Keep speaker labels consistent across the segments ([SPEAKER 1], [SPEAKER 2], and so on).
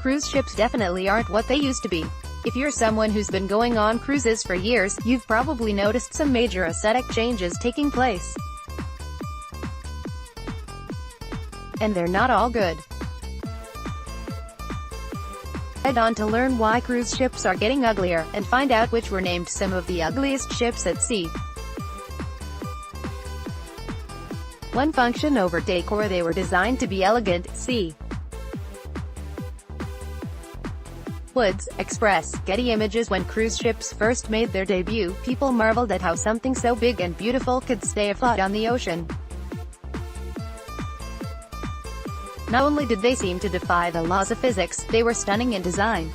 [SPEAKER 1] Cruise ships definitely aren't what they used to be. If you're someone who's been going on cruises for years, you've probably noticed some major aesthetic changes taking place. And they're not all good. Head on to learn why cruise ships are getting uglier, and find out which were named some of the ugliest ships at sea. 1. Function over decor. They were designed to be elegant. C. Woods Express. Getty Images. When cruise ships first made their debut, people marveled at how something so big and beautiful could stay afloat on the ocean. Not only did they seem to defy the laws of physics, they were stunning in design.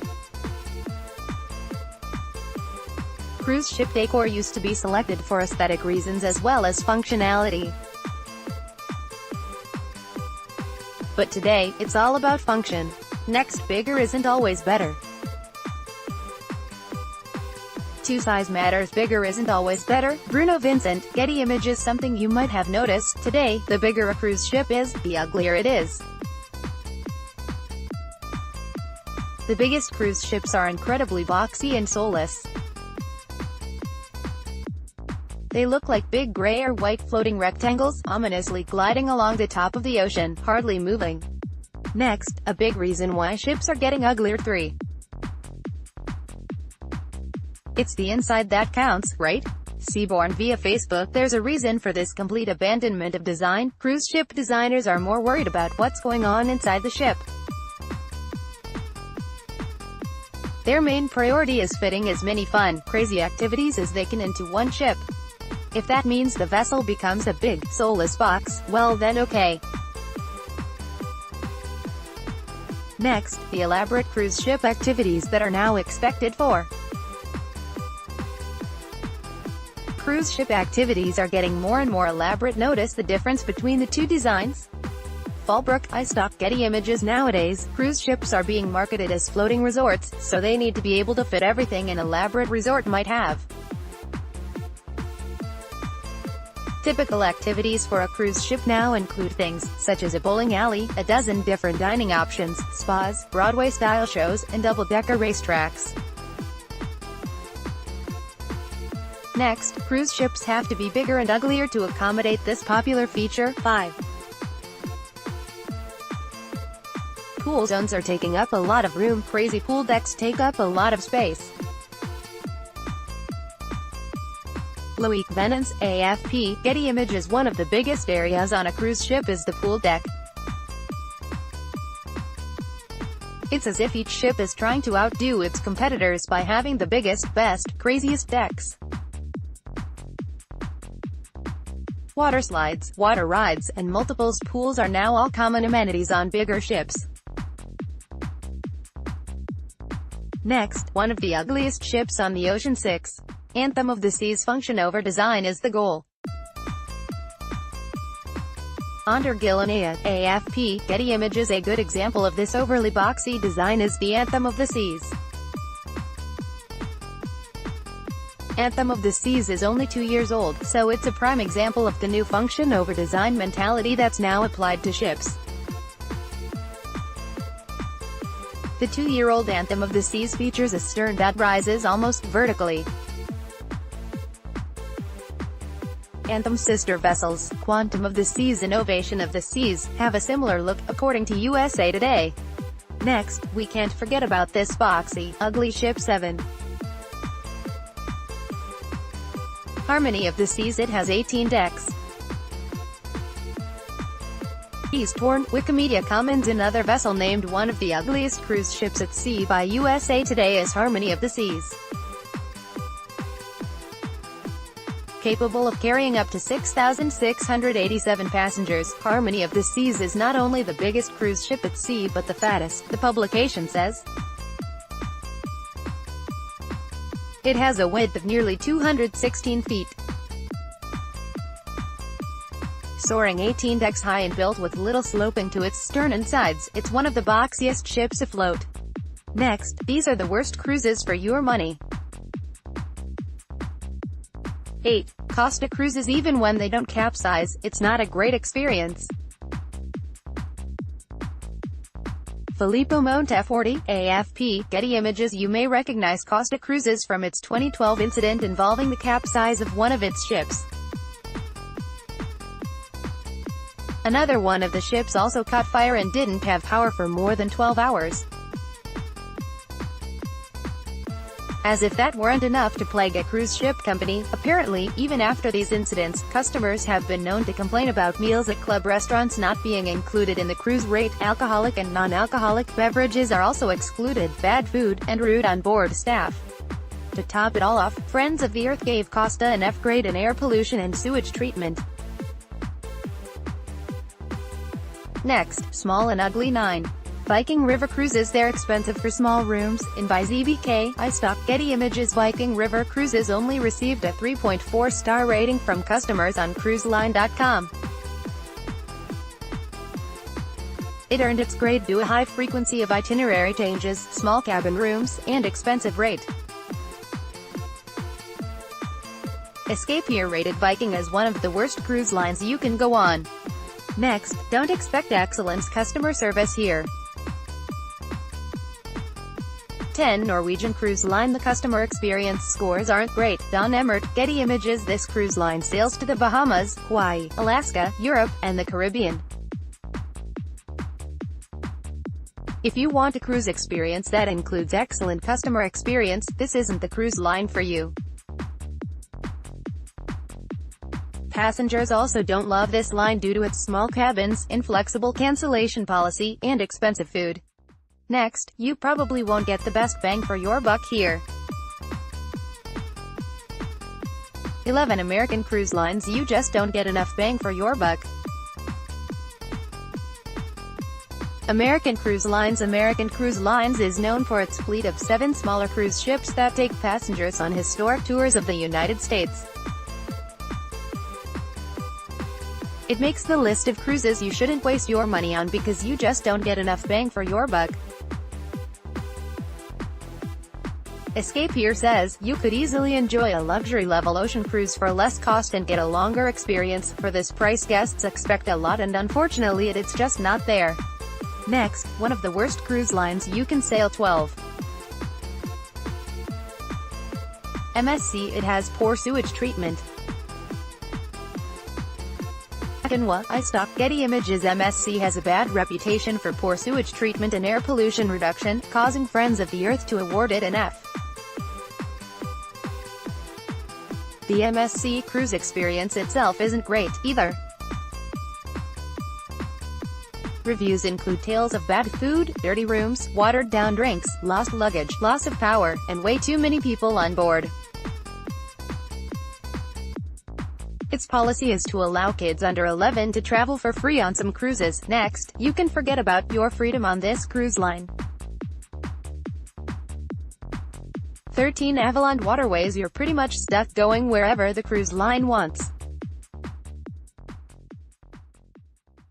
[SPEAKER 1] Cruise ship decor used to be selected for aesthetic reasons as well as functionality. But today, it's all about function. Next, bigger isn't always better. 2. Size matters. Bigger isn't always better. Bruno Vincent, Getty Images. Something you might have noticed. Today, the bigger a cruise ship is, the uglier it is. The biggest cruise ships are incredibly boxy and soulless. They look like big gray or white floating rectangles, ominously gliding along the top of the ocean, hardly moving. Next, a big reason why ships are getting uglier. 3. It's the inside that counts, right? Seaborn via Facebook. There's a reason for this complete abandonment of design. Cruise ship designers are more worried about what's going on inside the ship. Their main priority is fitting as many fun, crazy activities as they can into one ship. If that means the vessel becomes a big, soulless box, well then okay. Next, the elaborate cruise ship activities that are now expected for. Cruise ship activities are getting more and more elaborate. Notice the difference between the two designs. Fallbrook, iStock, Getty Images. Nowadays, cruise ships are being marketed as floating resorts, so they need to be able to fit everything an elaborate resort might have. Typical activities for a cruise ship now include things such as a bowling alley, a dozen different dining options, spas, Broadway-style shows, and double-decker racetracks. Next, cruise ships have to be bigger and uglier to accommodate this popular feature. 5. Pool zones are taking up a lot of room. Crazy pool decks take up a lot of space. Loic Venance, AFP, Getty Images. One of the biggest areas on a cruise ship is the pool deck. It's as if each ship is trying to outdo its competitors by having the biggest, best, craziest decks. Water slides, water rides, and multiples pools are now all common amenities on bigger ships. Next, one of the ugliest ships on the ocean. 6. Anthem of the Seas. Function over design is the goal. Under Gillinea, AFP, Getty Images. A good example of this overly boxy design is the Anthem of the Seas. Anthem of the Seas is only 2 years old, so it's a prime example of the new function over design mentality that's now applied to ships. The 2-year-old Anthem of the Seas features a stern that rises almost vertically. Anthem's sister vessels, Quantum of the Seas and Ovation of the Seas, have a similar look, according to USA Today. Next, we can't forget about this boxy, ugly ship. 7. Harmony of the Seas. It has 18 decks. He's torn. Wikimedia Commons. Another vessel named one of the ugliest cruise ships at sea by USA Today is Harmony of the Seas. Capable of carrying up to 6,687 passengers, Harmony of the Seas is not only the biggest cruise ship at sea but the fattest, the publication says. It has a width of nearly 216 feet. Soaring 18 decks high and built with little sloping to its stern and sides, it's one of the boxiest ships afloat. Next, these are the worst cruises for your money. 8. Costa Cruises. Even when they don't capsize, it's not a great experience. Filippo Monteforti, AFP, Getty Images. You may recognize Costa Cruises from its 2012 incident involving the capsize of one of its ships. Another one of the ships also caught fire and didn't have power for more than 12 hours. As if that weren't enough to plague a cruise ship company, apparently, even after these incidents, customers have been known to complain about meals at club restaurants not being included in the cruise rate. Alcoholic and non-alcoholic beverages are also excluded, bad food, and rude on-board staff. To top it all off, Friends of the Earth gave Costa an F grade in air pollution and sewage treatment. Next, Small and Ugly 9. Viking River Cruises. They're expensive for small rooms. In by ZBK, iStock, Getty Images. Viking River Cruises only received a 3.4-star rating from customers on cruiseline.com. It earned its grade due to a high frequency of itinerary changes, small cabin rooms, and expensive rate. Escape here rated Viking as one of the worst cruise lines you can go on. Next, don't expect excellent customer service here. 10. Norwegian Cruise Line. The customer experience scores aren't great. Don Emmert, Getty Images. This cruise line sails to the Bahamas, Hawaii, Alaska, Europe, and the Caribbean. If you want a cruise experience that includes excellent customer experience, this isn't the cruise line for you. Passengers also don't love this line due to its small cabins, inflexible cancellation policy, and expensive food. Next, you probably won't get the best bang for your buck here. 11. American Cruise Lines. You just don't get enough bang for your buck. American Cruise Lines. American Cruise Lines is known for its fleet of 7 smaller cruise ships that take passengers on historic tours of the United States. It makes the list of cruises you shouldn't waste your money on because you just don't get enough bang for your buck. Escape here says, you could easily enjoy a luxury-level ocean cruise for less cost and get a longer experience. For this price, guests expect a lot and unfortunately it's just not there. Next, one of the worst cruise lines you can sail. 12. MSC. It has poor sewage treatment. Akinwa, iStock, Getty Images. MSC has a bad reputation for poor sewage treatment and air pollution reduction, causing Friends of the Earth to award it an F. The MSC cruise experience itself isn't great, either. Reviews include tales of bad food, dirty rooms, watered-down drinks, lost luggage, loss of power, and way too many people on board. Its policy is to allow kids under 11 to travel for free on some cruises. Next, you can forget about your freedom on this cruise line. 13. Avalon Waterways. You're pretty much stuck going wherever the cruise line wants.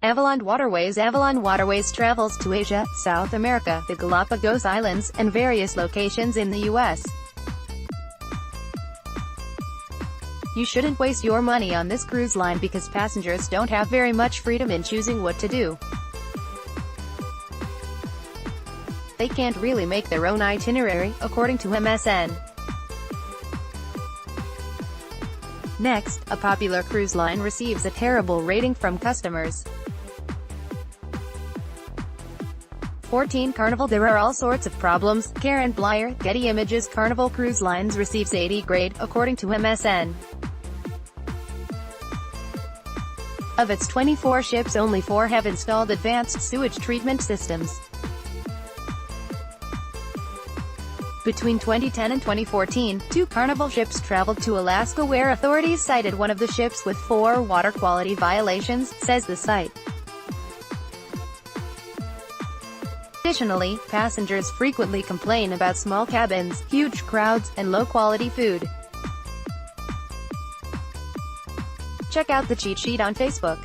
[SPEAKER 1] Avalon Waterways. Avalon Waterways travels to Asia, South America, the Galapagos Islands, and various locations in the U.S. You shouldn't waste your money on this cruise line because passengers don't have very much freedom in choosing what to do. They can't really make their own itinerary, according to MSN. Next, a popular cruise line receives a terrible rating from customers. 14. Carnival. There are all sorts of problems. Karen Blyer, Getty Images. Carnival Cruise Lines receives 80 grade, according to MSN. Of its 24 ships, only 4 have installed advanced sewage treatment systems. Between 2010 and 2014, 2 Carnival ships traveled to Alaska where authorities cited one of the ships with 4 water quality violations, says the site. Additionally, passengers frequently complain about small cabins, huge crowds, and low-quality food. Check out the cheat sheet on Facebook.